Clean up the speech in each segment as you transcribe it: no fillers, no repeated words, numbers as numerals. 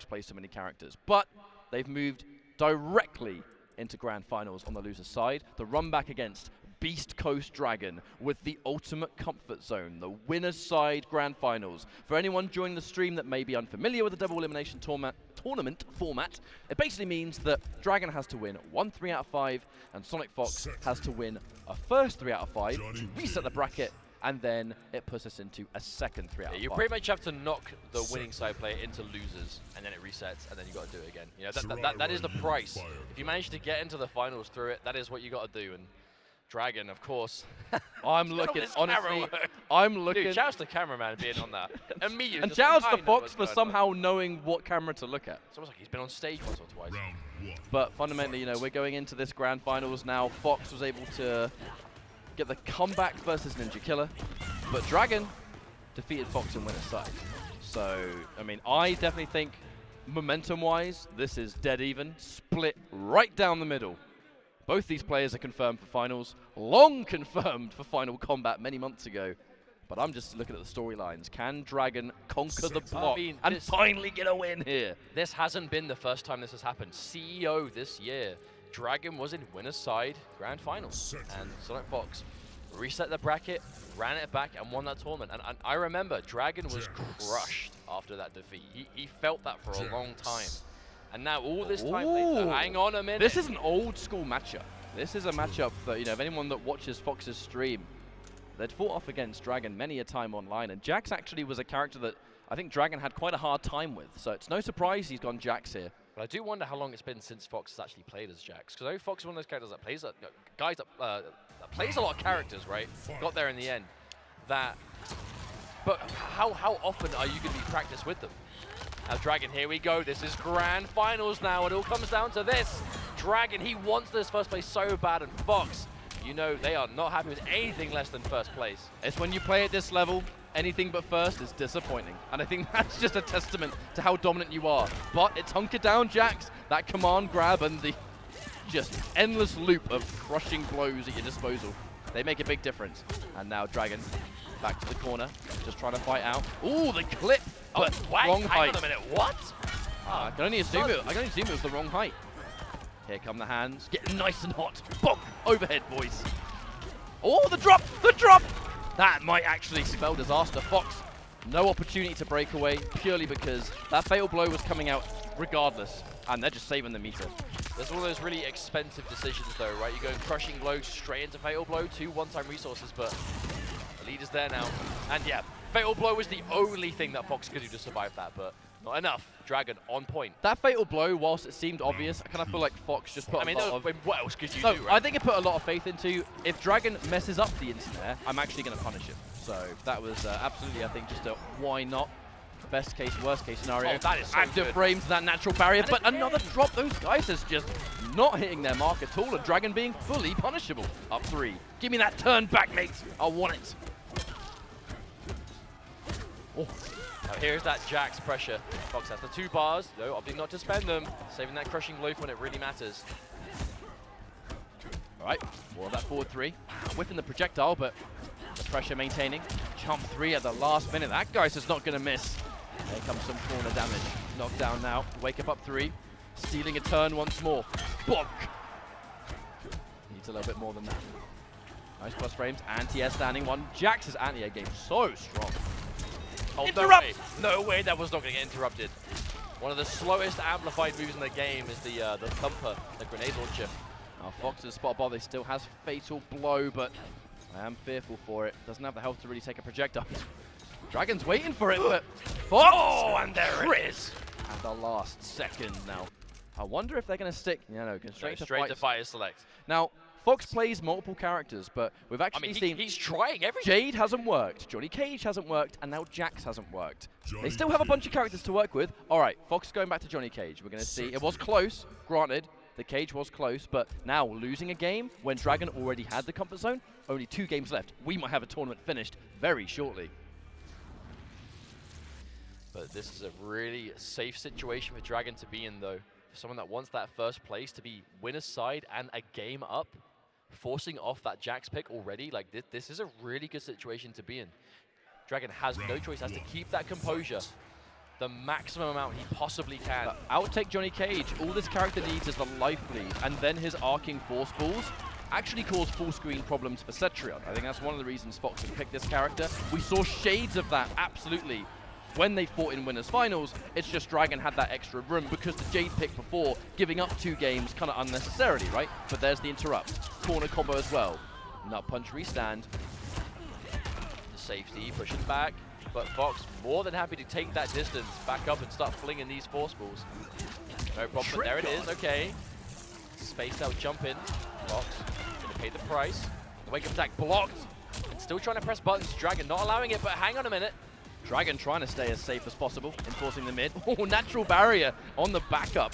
Fox plays so many characters. But they've moved directly into Grand Finals on the loser's side. The run back against Beast Coast Dragon with the ultimate comfort zone, the winner's side Grand Finals. For anyone joining the stream that may be unfamiliar with the double elimination tournament format, it basically means that Dragon has to win 1 3 out of 5, and SonicFox has to win a first 3 out of 5 to reset the bracket, and then it puts us into a second 3 out of 5. You pretty much have to knock the winning side player into losers, and then it resets, and then you got to do it again. You know, that is the price. If you manage to get into the finals through it, that is what you got to do. And Dragon, of course. I'm looking, honestly, I'm looking. Dude, shouts to the cameraman being on that. Immediately. And shouts to Fox for somehow knowing what camera to look at. It's almost like he's been on stage once or twice. But fundamentally, you know, we're going into this Grand Finals now. Fox was able to get the comeback versus Ninja Killer, but Dragon defeated Fox in winner's side. So, I mean, I definitely think momentum-wise, this is dead even, split right down the middle. Both these players are confirmed for finals, long confirmed for final combat many months ago. But I'm just looking at the storylines. Can Dragon conquer the block and finally get a win here? This hasn't been the first time this has happened. CEO this year, Dragon was in winner's side Grand Finals, and SonicFox reset the bracket, ran it back, and won that tournament. And I remember Dragon was crushed after that defeat. He felt that for a long time. And now all this time later, hang on a minute. This is an old school matchup. This is a matchup that, you know, if anyone that watches Fox's stream, they'd fought off against Dragon many a time online. And Jax actually was a character that I think Dragon had quite a hard time with. So it's no surprise he's gone Jax here. But I do wonder how long it's been since Fox has actually played as Jax. Because I know Fox is one of those characters that plays, that plays a lot of characters, right? Got there in the end. But how often are you going to be practiced with them? Now Dragon, here we go. This is Grand Finals now. It all comes down to this. Dragon, he wants this first place so bad, and Fox, you know, they are not happy with anything less than first place. It's when you play at this level, anything but first is disappointing. And I think that's just a testament to how dominant you are. But it's hunker down Jax, that command grab and the just endless loop of crushing blows at your disposal. They make a big difference. And now Dragon back to the corner, just trying to fight out. Ooh, the clip, but wrong height. Hang on a minute, what? I can only assume it was the wrong height. Here come the hands, getting nice and hot. Bonk, overhead, boys. Oh, the drop, the drop! That might actually spell disaster. Fox, no opportunity to break away, purely because that fatal blow was coming out regardless, and they're just saving the meter. There's one of those really expensive decisions though, right? You're going crushing blow straight into fatal blow, 2 one-time resources, but the lead is there now. And yeah, fatal blow was the only thing that Fox could do to survive that, but not enough. Dragon on point. That fatal blow, whilst it seemed obvious, I kind of feel like Fox just put what else could you do, right? I think it put a lot of faith into, if Dragon messes up the inter-air, I'm actually going to punish him. So that was absolutely, I think, just a why not. Best case, worst case scenario. Oh, that is so active good. frames to that natural barrier, but another drop. Those guys is just not hitting their mark at all. And Dragon being fully punishable. Up 3. Give me that turn back, mate. I want it. Oh. Now here's that Jax pressure. Fox has the 2 bars. No, opting not to spend them. Saving that crushing blow when it really matters. All right, more of that forward 3. Whipping the projectile, but the pressure maintaining. Jump 3 at the last minute. That guy's just not going to miss. There comes some corner damage. Knocked down now. Wake up 3. Stealing a turn once more. Bonk! Needs a little bit more than that. Nice plus frames. Anti-air standing 1. Jax's anti-air game so strong. Oh, interrupt! No way that was not going to get interrupted. One of the slowest amplified moves in the game is the thumper, the grenade launcher. Now Fox's spot above, he still has fatal blow, but I am fearful for it. Doesn't have the health to really take a projectile. Dragon's waiting for it, but Fox! Oh, and there it is! At the last second now. I wonder if they're going to stick. Yeah, no, straight to fight is select. Now, Fox plays multiple characters, but we've actually seen... he's trying everything. Jade hasn't worked, Johnny Cage hasn't worked, and now Jax hasn't worked. They still have a bunch of characters to work with. All right, Fox going back to Johnny Cage. We're going to see. It was close, granted. The cage was close, but now losing a game when Dragon already had the comfort zone, only 2 games left. We might have a tournament finished very shortly. But this is a really safe situation for Dragon to be in, though. For someone that wants that first place to be winner's side and a game up, forcing off that Jax pick already, like this is a really good situation to be in. Dragon has no choice, has to keep that composure. the maximum amount he possibly can. Outtake Johnny Cage. All this character needs is the life bleed, and then his arcing force balls actually cause full screen problems for Cetrion. I think that's one of the reasons Fox has picked this character. We saw shades of that, absolutely, when they fought in Winners Finals. It's just Dragon had that extra room because the Jade pick before, giving up 2 games kind of unnecessarily, right? But there's the interrupt. Corner combo as well. Nut punch restand. The safety pushes back, but Fox more than happy to take that distance, back up and start flinging these force balls. No problem, there it is, okay. Spaced out jump in. Fox gonna pay the price. The wake up attack blocked. And still trying to press buttons. Dragon not allowing it, but hang on a minute. Dragon trying to stay as safe as possible, enforcing the mid. Oh, natural barrier on the backup.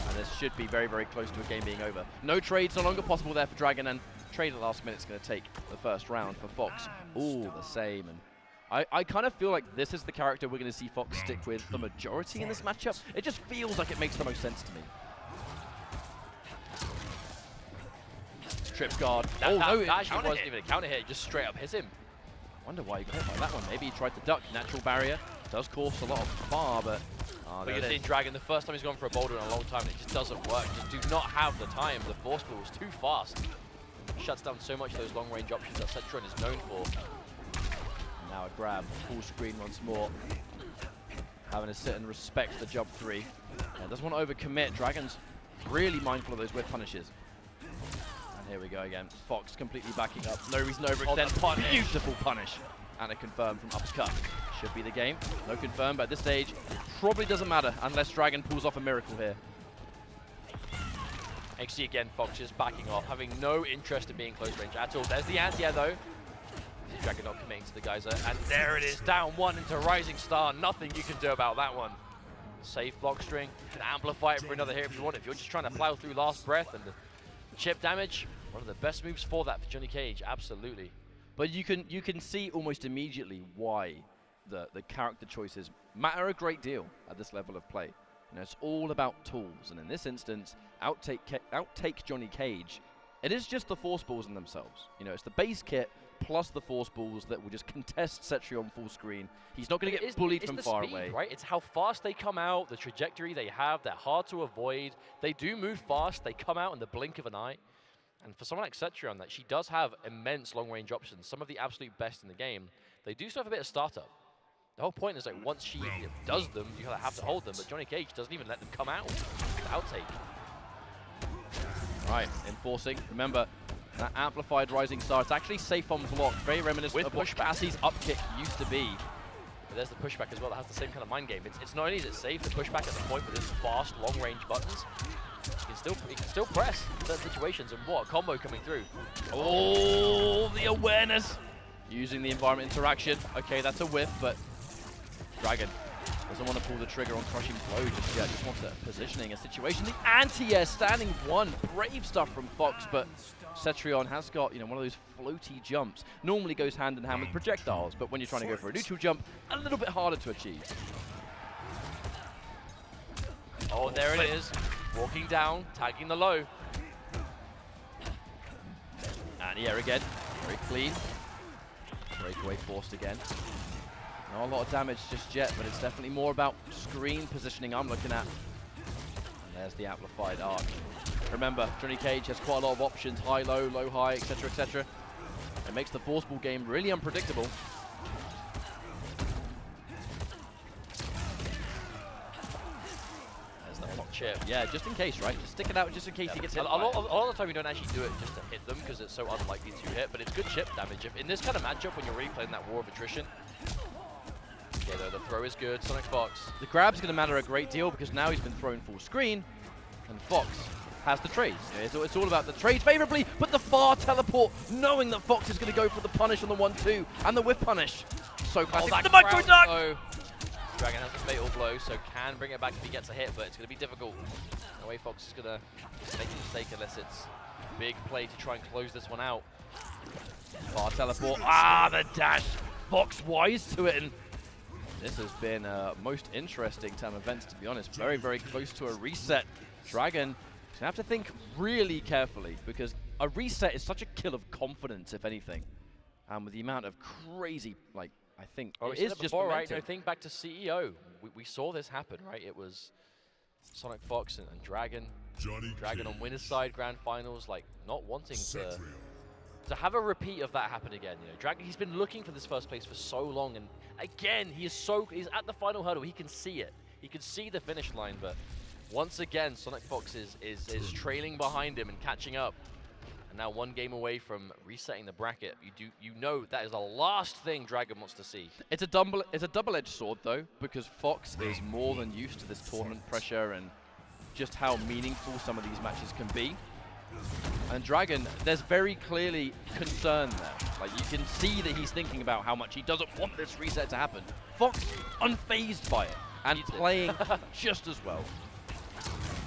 And this should be very, very close to a game being over. No trades no longer possible there for Dragon, and trade at the last minute is going to take the first round for Fox. Ooh, the same. And I kind of feel like this is the character we're going to see Fox stick with the majority in this matchup. It just feels like it makes the most sense to me. Trip guard. That actually wasn't even a counter hit, just straight up hit him. Wonder why he got hit by that one. Maybe he tried to duck. Natural barrier does cause a lot of bar, but you're seeing Dragon the first time he's gone for a boulder in a long time. It just doesn't work. Just do not have the time. The force ball is too fast. Shuts down so much of those long range options that Cetrion is known for. Now a grab, full screen once more. Having to sit and respect the jump 3. Doesn't want to overcommit. Dragon's really mindful of those whip punishes. Here we go again. Fox completely backing up. No reason to overextend. Beautiful punish. And a confirm from uppercut. Should be the game. No confirm, but at this stage, probably doesn't matter unless Dragon pulls off a miracle here. XG again, Fox just backing off, having no interest in being close range at all. There's the anti-air though. Dragon not committing to the geyser. And there it is, down 1 into Rising Star. Nothing you can do about that one. Safe block string. You can amplify it for another hit if you want. If you're just trying to plow through last breath and the chip damage, one of the best moves for that for Johnny Cage, absolutely. But you can see almost immediately why the character choices matter a great deal at this level of play. You know, it's all about tools, and in this instance, outtake Johnny Cage. It is just the force balls in themselves. You know, it's the base kit plus the force balls that will just contest Cetrion full screen. He's not going to get bullied from far away. Right? It's how fast they come out, the trajectory they have. They're hard to avoid. They do move fast. They come out in the blink of an eye. And for someone like Cetrion, that she does have immense long-range options, some of the absolute best in the game, they do still have a bit of startup. The whole point is like once she does them, you have to hold them, but Johnny Cage doesn't even let them come out. The outtake. Right, enforcing. Remember, that amplified Rising Star, it's actually safe on block, very reminiscent of what Cassie's upkick used to be. But there's the pushback as well, that has the same kind of mind game. It's not only is it safe, the pushback at the point with his fast, long-range buttons, he can still press in certain situations, and what a combo coming through. Oh, the awareness! Using the environment interaction. Okay, that's a whiff, but Dragon doesn't want to pull the trigger on Crushing Blow just yet. Just wants a positioning, a situation. The anti-air standing 1. Brave stuff from Fox, but Cetrion has got, you know, one of those floaty jumps. Normally goes hand in hand with projectiles, but when you're trying to go for a neutral jump, a little bit harder to achieve. Oh, there it is. Walking down, tagging the low. Anti-air again. Very clean. Breakaway forced again. Not a lot of damage just yet, but it's definitely more about screen positioning I'm looking at. And there's the amplified arc. Remember, Johnny Cage has quite a lot of options, high, low, high, etc., etc. It makes the force ball game really unpredictable. There's the block chip. Yeah, just in case, right? Just stick it out just in case he gets hit. A lot of the time you don't actually do it just to hit them because it's so unlikely to hit, but it's good chip damage. In this kind of matchup, when you're really playing that war of attrition, yeah, the throw is good. SonicFox. The grab's going to matter a great deal because now he's been thrown full screen, and Fox has the trades. It's all about the trades favorably, but the far teleport, knowing that Fox is going to go for the punish on the 1-2 and the whiff punish. So classic. The micro duck! Dragon has the fatal blow, so can bring it back if he gets a hit, but it's going to be difficult. The way Fox is going to make a mistake unless it's big play to try and close this one out. Far teleport. Ah, the dash. Fox wise to it, and this has been a most interesting turn of events, to be honest. Very, very close to a reset. Dragon is going to have to think really carefully because a reset is such a kill of confidence, if anything. And with the amount of crazy, like, I think it is just right. No, think back to CEO. we saw this happen, right? It was SonicFox and Dragon. Dragon on winner's side, grand finals, like not wanting to have a repeat of that happen again. You know, Dragon, he's been looking for this first place for so long, and again, he's at the final hurdle. He can see it. He can see the finish line, but once again, SonicFox is trailing behind him and catching up. And now 1 game away from resetting the bracket. You know that is the last thing Dragon wants to see. It's a double-edged sword though, because Fox is more than used to this tournament pressure and just how meaningful some of these matches can be. And Dragon, there's very clearly concern there. Like, you can see that he's thinking about how much he doesn't want this reset to happen. Fox, unfazed by it, and playing just as well.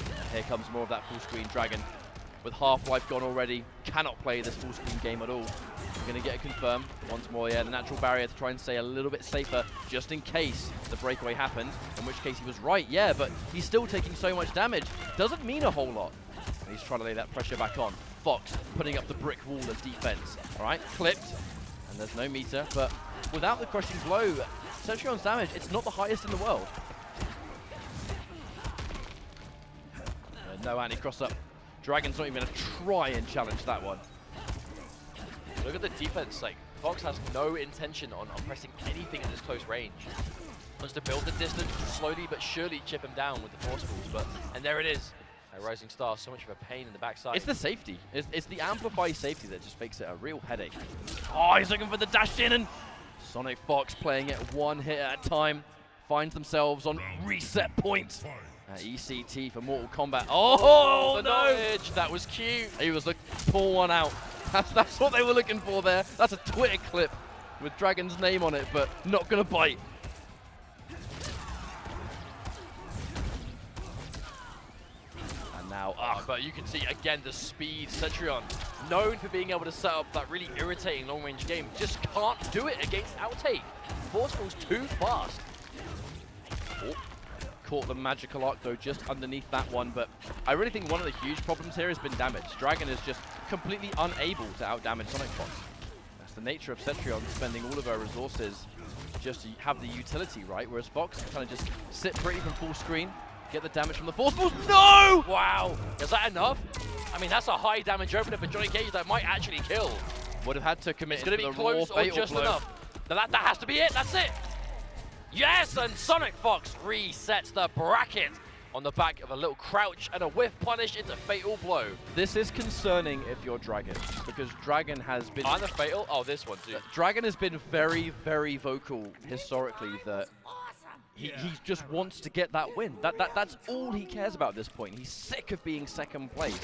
And here comes more of that full screen. Dragon, with half-life gone already, cannot play this full screen game at all. We're going to get it confirmed once more. Yeah, the natural barrier to try and stay a little bit safer, just in case the breakaway happened, in which case he was right, yeah, but he's still taking so much damage. Doesn't mean a whole lot. And he's trying to lay that pressure back on. Fox putting up the brick wall of defense. All right, clipped, and there's no meter, but without the crushing blow, Cetrion's damage, it's not the highest in the world. No anti-cross up. Dragon's not even going to try and challenge that one. Look at the defense. Like, Fox has no intention on pressing anything at this close range. Wants to build the distance, slowly but surely chip him down with the force balls. And there it is. A Rising Star, so much of a pain in the backside. It's the safety. It's the Amplify safety that just makes it a real headache. Oh, he's looking for the dash in, and SonicFox playing it 1 hit at a time. Finds themselves on reset point. ECT for Mortal Kombat. Oh, the no! knowledge. That was cute. He was looking to pull one out. That's what they were looking for there. That's a Twitter clip with Dragon's name on it, but not going to bite. And now, but you can see again the speed. Cetrion, known for being able to set up that really irritating long-range game, just can't do it against Outtake. Forceful's too fast. Oh. Caught the magical arc though just underneath that one, but I really think one of the huge problems here has been damage. Dragon is just completely unable to outdamage SonicFox. That's the nature of Cetrion, spending all of her resources just to have the utility, right? Whereas Fox can kind of just sit pretty from full screen, get the damage from the force balls. No! Wow, is that enough? I mean, that's a high damage opener for Johnny Cage that might actually kill. Would have had to commit It's going to be close or just blow. enough. That has to be it, that's it. Yes, and SonicFox resets the bracket on the back of a little crouch and a whiff punish into fatal blow. This is concerning if you're Dragon, because Dragon has been... And the fatal? Oh, this one too. Dragon has been very, very vocal historically that he just wants to get that win. That's all he cares about at this point. He's sick of being second place.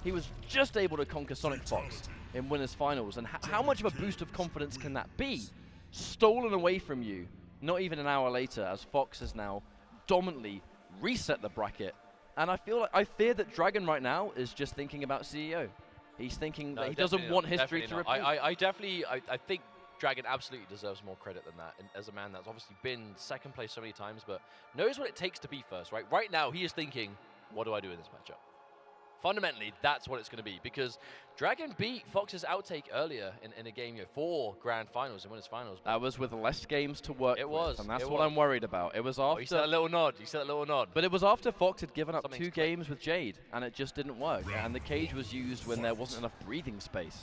He was just able to conquer SonicFox in winners finals, and how much of a boost of confidence can that be? Stolen away from you. Not even an hour later, as Fox has now dominantly reset the bracket. And I fear that Dragon right now is just thinking about CEO. He's thinking that he doesn't want history to repeat. I think Dragon absolutely deserves more credit than that. And as a man that's obviously been second place so many times, but knows what it takes to be first, right? Right now, he is thinking, what do I do in this matchup? Fundamentally, that's what it's going to be, because Dragon beat Fox's Outtake earlier in a game, 4 grand finals and winners finals. That was with less games to work with, and that's what I'm worried about. It was after... you said a little nod. You said a little nod. But it was after Fox had given up 2 games with Jade, and it just didn't work. And the cage was used when there wasn't enough breathing space.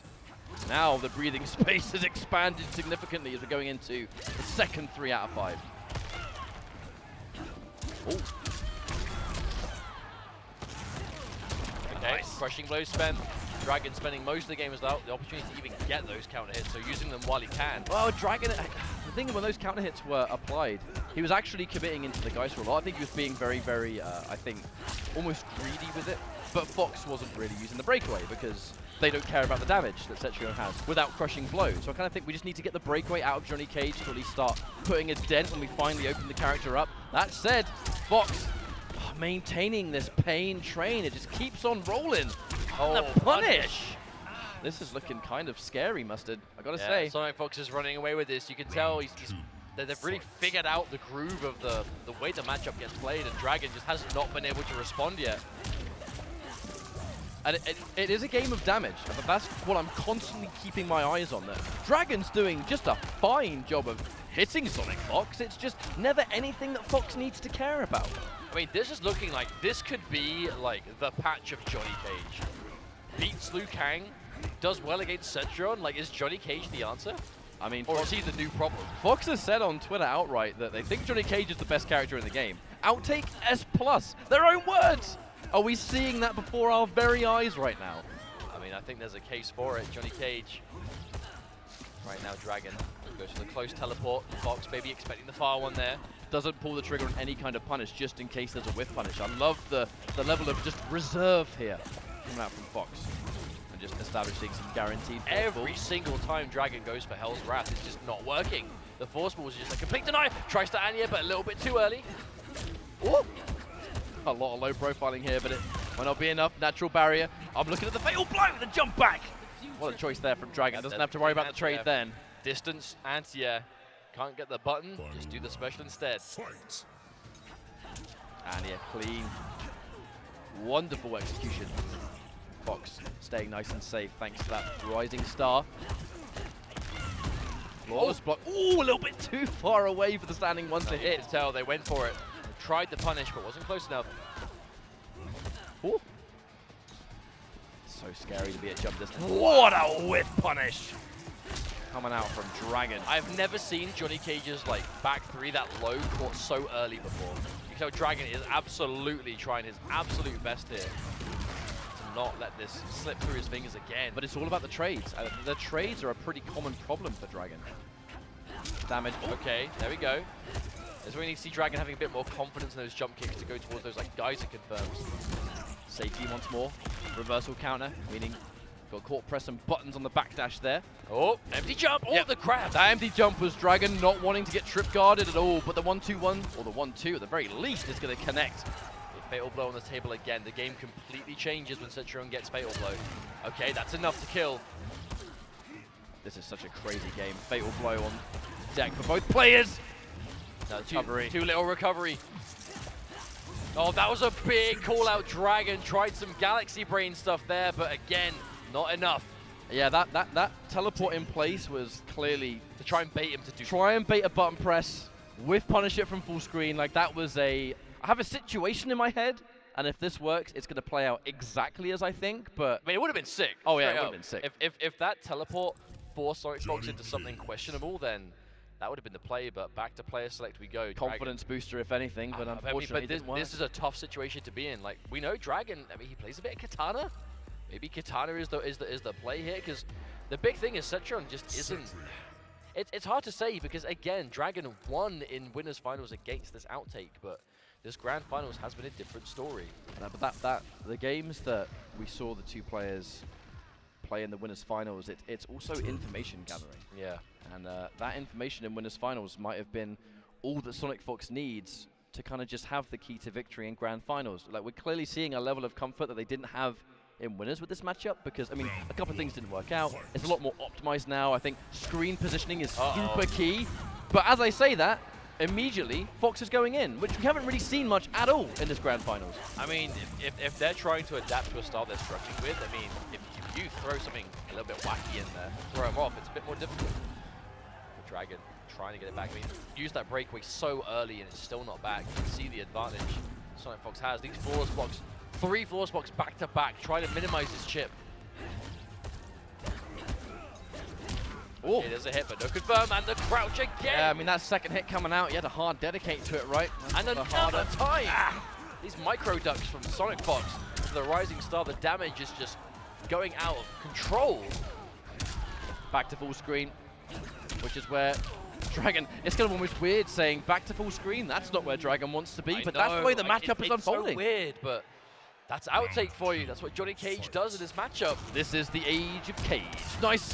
Now the breathing space has expanded significantly as we're going into the second 3 out of 5. Oh. Okay, crushing blow spent. Dragon spending most of the game without the opportunity to even get those counter hits, so using them while he can. Well, Dragon, the thing when those counter hits were applied, he was actually committing into the Geist roll. I think he was being very, very, I think, almost greedy with it. But Fox wasn't really using the breakaway because they don't care about the damage that Cetrion has without crushing blow. So I kind of think we just need to get the breakaway out of Johnny Cage to at least start putting a dent when we finally open the character up. That said, Fox maintaining this pain train. It just keeps on rolling. Oh, the punish. This is looking kind of scary, Mustard, I gotta say. SonicFox is running away with this. You can tell they've really figured out the groove of the way the matchup gets played, and Dragon just has not been able to respond yet. And it is a game of damage, but that's what I'm constantly keeping my eyes on there. Dragon's doing just a fine job of hitting SonicFox. It's just never anything that Fox needs to care about. I mean, this is looking like this could be like the patch of Johnny Cage. Beats Liu Kang, does well against Cetron. Like, is Johnny Cage the answer? I mean, or is he the new problem? Fox has said on Twitter outright that they think Johnny Cage is the best character in the game. Outtake S+, their own words! Are we seeing that before our very eyes right now? I mean, I think there's a case for it. Johnny Cage. Right now, Dragon goes for the close teleport. Fox maybe expecting the far one there. Doesn't pull the trigger on any kind of punish, just in case there's a whiff punish. I love the level of just reserve here coming out from Fox. And just establishing some guaranteed Every single time Dragon goes for Hell's Wrath, it's just not working. The Force Ball is just a complete deny. Tries to Anya, but a little bit too early. Ooh. A lot of low profiling here, but it might not be enough. Natural barrier. I'm looking at the fatal blow, the jump back. What a choice there from Dragon. Doesn't have to worry about the trade then. Distance, anti-air. Can't get the button, just do the special instead. Anya clean. Wonderful execution. Fox staying nice and safe thanks to that rising star. Flawless block. Ooh, a little bit too far away for the standing one to hit. Tell they went for it. Tried the punish, but wasn't close enough. Ooh. So scary to be at jump distance. What a whip punish! Coming out from Dragon. I've never seen Johnny Cage's like back three that low caught so early before. You can tell Dragon is absolutely trying his absolute best here to not let this slip through his fingers again. But it's all about the trades. The trades are a pretty common problem for Dragon. Damage. Okay, there we go. That's where we need to see Dragon having a bit more confidence in those jump kicks to go towards those like Geyser confirms. Safety once more. Reversal counter, meaning got court press and buttons on the backdash there. Oh, empty jump. Oh, the grab. That empty jump was Dragon not wanting to get trip guarded at all, but the 1-2-1, or the 1-2 at the very least, is going to connect. A fatal blow on the table again. The game completely changes when Cetron gets fatal blow. Okay, that's enough to kill. This is such a crazy game. Fatal blow on deck for both players. No, too little recovery. Oh, that was a big call out. Dragon tried some Galaxy Brain stuff there, but again, not enough. Yeah, that teleport in place was clearly to try and bait him to do. Try and bait a button press with punish it from full screen. Like that was I have a situation in my head, and if this works, it's going to play out exactly as I think. But I mean, it would have been sick. Oh yeah, it would have been sick. If that teleport forced SonicFox into something questionable, then that would have been the play, but back to player select we go. Confidence booster, if anything, but unfortunately this is a tough situation to be in. Like, we know Dragon, I mean, he plays a bit of Katana. Maybe Katana is the play here, because the big thing is Cetron just isn't. It's hard to say, because again, Dragon won in winners finals against this outtake, but this grand finals has been a different story. But the games that we saw the two players play in the winners finals, it's also information gathering. Yeah. And that information in winners finals might have been all that SonicFox needs to kind of just have the key to victory in grand finals. Like, we're clearly seeing a level of comfort that they didn't have in winners with this matchup, because I mean, a couple of things didn't work out. It's a lot more optimized now. I think screen positioning is super key. But as I say that, immediately Fox is going in, which we haven't really seen much at all in this grand finals. I mean, if they're trying to adapt to a style they're struggling with, I mean, if you throw something a little bit wacky in there, throw them off, it's a bit more difficult. The Dragon trying to get it back. I mean, use that breakaway so early and it's still not back. You can see the advantage SonicFox has. These flawless blocks, 3 flawless blocks back to back, trying to minimize this chip. Oh, it is a hit, but no confirm, and the crouch again. Yeah, I mean, that second hit coming out, you had to hard dedicate to it, right? And another time. These micro ducks from SonicFox to the rising star. The damage is just going out of control. Back to full screen, which is where Dragon, it's kind of almost weird saying back to full screen. That's not where Dragon wants to be, but that's the way the matchup is unfolding. It's so weird, but that's outtake for you. That's what Johnny Cage does in this matchup. This is the age of Cage. Nice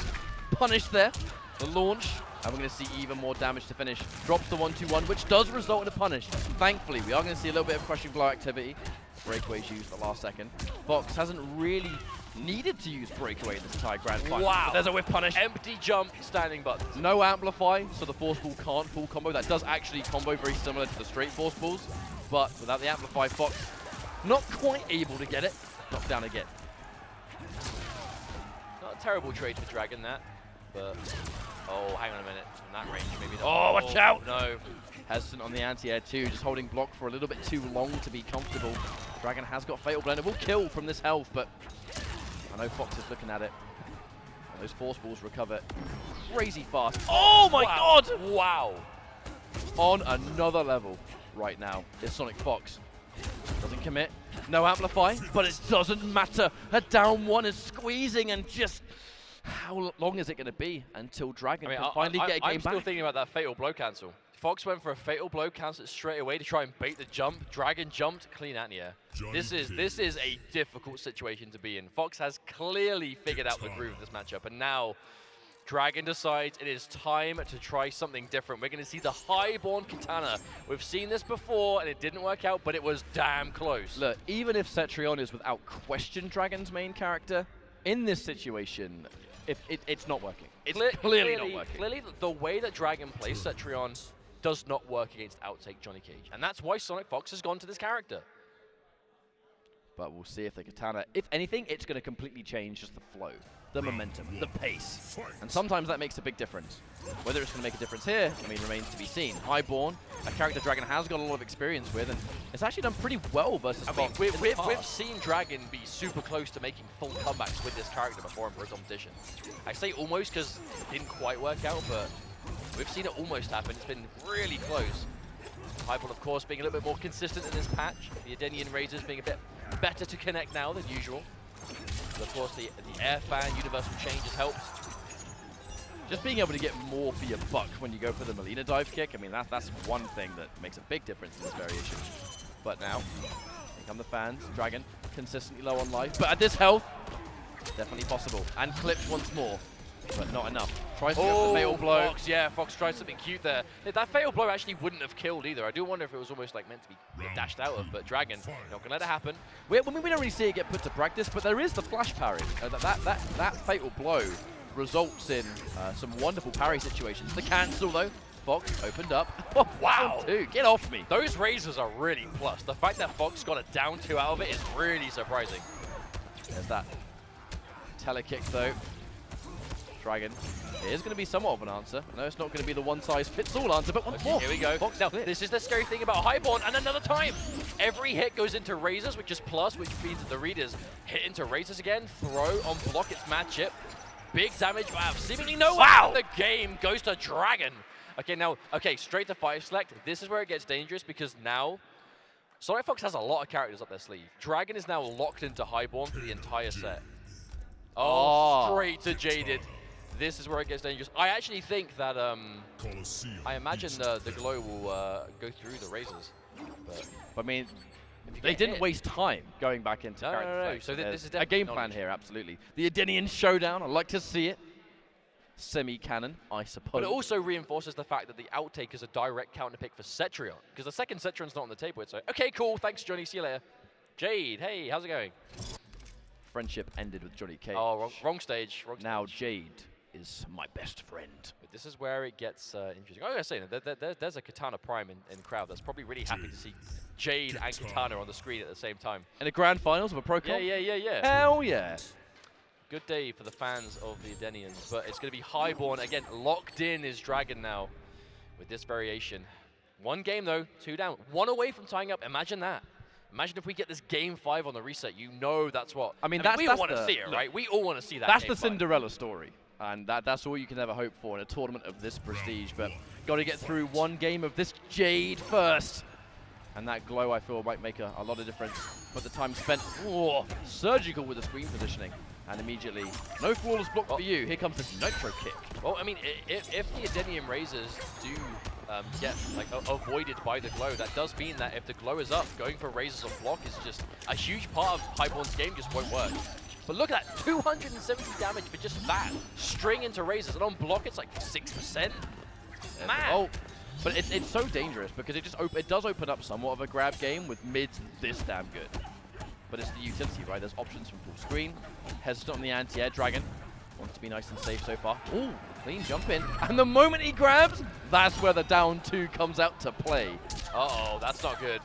punish there. The launch. And we're going to see even more damage to finish. Drops the 1-2-1, which does result in a punish. Thankfully, we are going to see a little bit of crushing blow activity. Breakaways used the last second. Fox hasn't really needed to use breakaway in this entire grand final. Wow. But there's a whiff punish. Empty jump, standing button. No amplify, so the force ball can't full combo. That does actually combo very similar to the straight force balls. But without the amplify, Fox not quite able to get it. Knocked down again. Not a terrible trade for Dragon, that. But, oh, hang on a minute. From that range, maybe not. Oh, watch out! No. Hesitant on the anti-air too, just holding block for a little bit too long to be comfortable. Dragon has got Fatal Blend. It will kill from this health, but I know Fox is looking at it. And those force balls recover crazy fast. Oh my god! Wow. On another level right now is SonicFox. Doesn't commit, no amplify, but it doesn't matter. A down one is squeezing, and just how long is it going to be until Dragon can finally get a game back? I'm still thinking about that Fatal Blow cancel. Fox went for a Fatal Blow, cancel it straight away to try and bait the jump. Dragon jumped, clean anti-air. This is a difficult situation to be in. Fox has clearly figured out the groove of this matchup, and now Dragon decides it is time to try something different. We're going to see the Highborn Katana. We've seen this before, and it didn't work out, but it was damn close. Look, even if Cetrion is without question Dragon's main character, in this situation, it's not working. It's clearly not working. Clearly, the way that Dragon plays Cetrion does not work against Outtake Johnny Cage. And that's why SonicFox has gone to this character. But we'll see if the Katana, if anything, it's going to completely change just the flow, the momentum, the pace. And sometimes that makes a big difference. Whether it's going to make a difference here, I mean, remains to be seen. Highborn, a character Dragon has got a lot of experience with, and it's actually done pretty well versus Fox. We've seen Dragon be super close to making full comebacks with this character before in Pro Competition. I say almost because it didn't quite work out, but we've seen it almost happen. It's been really close. Highborn, of course, being a little bit more consistent in this patch. The Edenian Razors being a bit better to connect now than usual. But of course, the air fan universal change has helped. Just being able to get more for your buck when you go for the Melina dive kick, I mean, that's one thing that makes a big difference in this variation. But now, here come the fans. Dragon, consistently low on life, but at this health, definitely possible. And clipped once more, but not enough. Tries to go for the Fatal Blow. Fox, yeah, Fox tried something cute there. That Fatal Blow actually wouldn't have killed either. I do wonder if it was almost like meant to be dashed out of, but Dragon, not going to let it happen. We don't really see it get put to practice, but there is the flash parry. That Fatal Blow results in some wonderful parry situations. The cancel, though, Fox opened up. Oh, wow! Get off me. Those razors are really plus. The fact that Fox got a down 2 out of it is really surprising. There's that telekick, though. Dragon, it is going to be somewhat of an answer. I know it's not going to be the one-size-fits-all answer, but once more. Here we go. Fox, now, this is the scary thing about Highborn, and another time. Every hit goes into razors, which is plus, which means that the readers hit into razors again, throw on block, it's mad chip. Big damage, wow, seemingly no wow. The game goes to Dragon. Okay, now, straight to fire select. This is where it gets dangerous because now SonicFox has a lot of characters up their sleeve. Dragon is now locked into Highborn for the entire set. Oh, straight to Jaded. This is where it gets dangerous. I actually think that, I imagine the glow will go through the razors. But I mean, they didn't waste time going back into character. No. So this is a game plan here, absolutely. The Edenian Showdown, I like to see it. Semi-canon, I suppose. But it also reinforces the fact that the Outtake is a direct counter pick for Cetrion. Because the second Cetrion's not on the table, it's like, okay, cool, thanks, Johnny, see you later. Jade, hey, how's it going? Friendship ended with Johnny Cage. Oh, wrong stage. Now Jade is my best friend. But this is where it gets interesting. I gotta say, there's a Katana Prime in crowd that's probably really happy to see Jade and Katana on the screen at the same time. In the grand finals of a pro comp? Yeah. Hell yeah. Good day for the fans of the Edenians, but it's going to be Highborn. Again, locked in is Dragon now with this variation. 1 game, though, 2 down. 1 away from tying up. Imagine that. Imagine if we get this game 5 on the reset. You know that's what... I mean we all want to see it, right? We all want to see that. That's the Cinderella story. And that's all you can ever hope for in a tournament of this prestige. But got to get through 1 game of this Jade first. And that glow, I feel, might make a lot of difference. But the time spent, surgical with the screen positioning. And immediately, no flawless block for you. Here comes this nitro kick. Well, I mean, if the Edenian Razors do get avoided by the glow, that does mean that if the glow is up, going for Razors on block is just a huge part of Highborn's game, just won't work. But look at that, 270 damage for just that. String into Razors, and on block it's like 6%. Man! Oh, but it's so dangerous because it does open up somewhat of a grab game with mids this damn good. But it's the utility, right? There's options from full screen. Hesitant on the anti-air. Dragon wants to be nice and safe so far. Ooh, clean jump in. And the moment he grabs, that's where the down 2 comes out to play. Uh-oh, that's not good.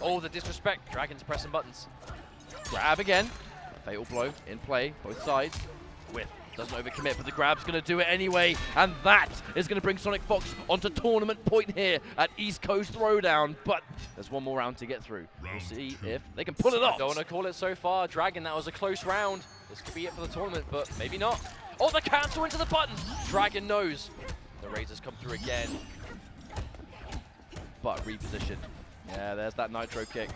Oh, the disrespect. Dragon's pressing buttons. Grab again. Fatal blow in play, both sides. With doesn't overcommit, but the grab's going to do it anyway, and that is going to bring SonicFox onto tournament point here at East Coast Throwdown, but there's one more round to get through. We'll see if they can pull it off. Don't want to call it so far. Dragon, that was a close round. This could be it for the tournament, but maybe not. Oh, the cancel into the button. Dragon knows. The Razors come through again. But repositioned. Yeah, there's that nitro kick.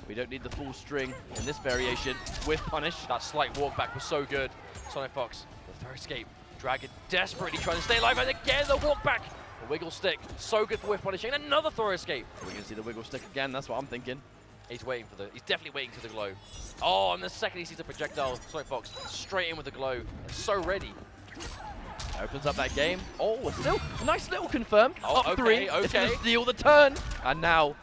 We don't need the full string in this variation with punish. That slight walk back was so good. SonicFox, the throw escape. Dragon desperately trying to stay alive, and again the walk back. The wiggle stick, so good for whiff punishing. And another throw escape. We're going to see the wiggle stick again, that's what I'm thinking. He's definitely waiting for the glow. Oh, and the second he sees the projectile, SonicFox straight in with the glow. So ready. Opens up that game. Oh, still a nice little confirm. Oh, up 3. It's going to steal the turn. And now,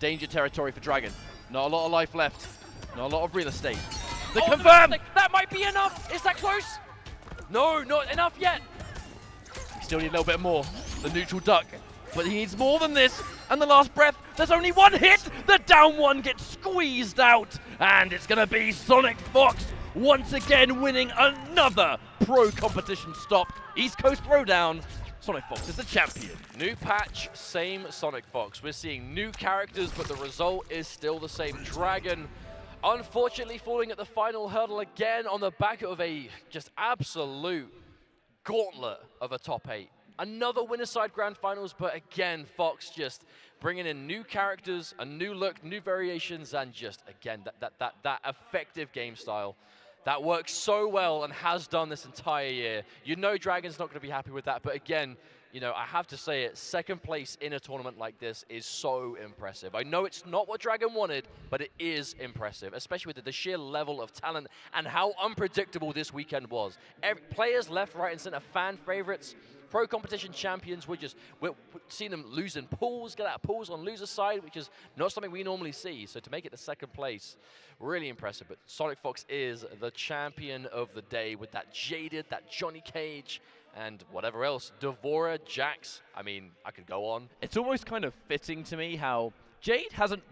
danger territory for Dragon. Not a lot of life left. Not a lot of real estate. The confirm! That might be enough! Is that close? No, not enough yet. We still need a little bit more. The neutral duck. But he needs more than this. And the last breath, there's only one hit. The down one gets squeezed out. And it's going to be SonicFox once again winning another pro competition stop. East Coast Throwdown. SonicFox is the champion. New patch, same SonicFox. We're seeing new characters, but the result is still the same. Dragon, unfortunately falling at the final hurdle again on the back of a just absolute gauntlet of a top 8. Another winner's side grand finals, but again, Fox just bringing in new characters, a new look, new variations, and just, again, that effective game style that works so well and has done this entire year. You know Dragon's not going to be happy with that, but again, you know, I have to say it, second place in a tournament like this is so impressive. I know it's not what Dragon wanted, but it is impressive, especially with the sheer level of talent and how unpredictable this weekend was. Players left, right, and center, fan favorites, pro competition champions, we're seeing them losing pools, get out of pools on loser side, which is not something we normally see. So to make it the second place, really impressive. But SonicFox is the champion of the day with that Jaded, that Johnny Cage, and whatever else. Devora, Jax, I mean, I could go on. It's almost kind of fitting to me how Jade hasn't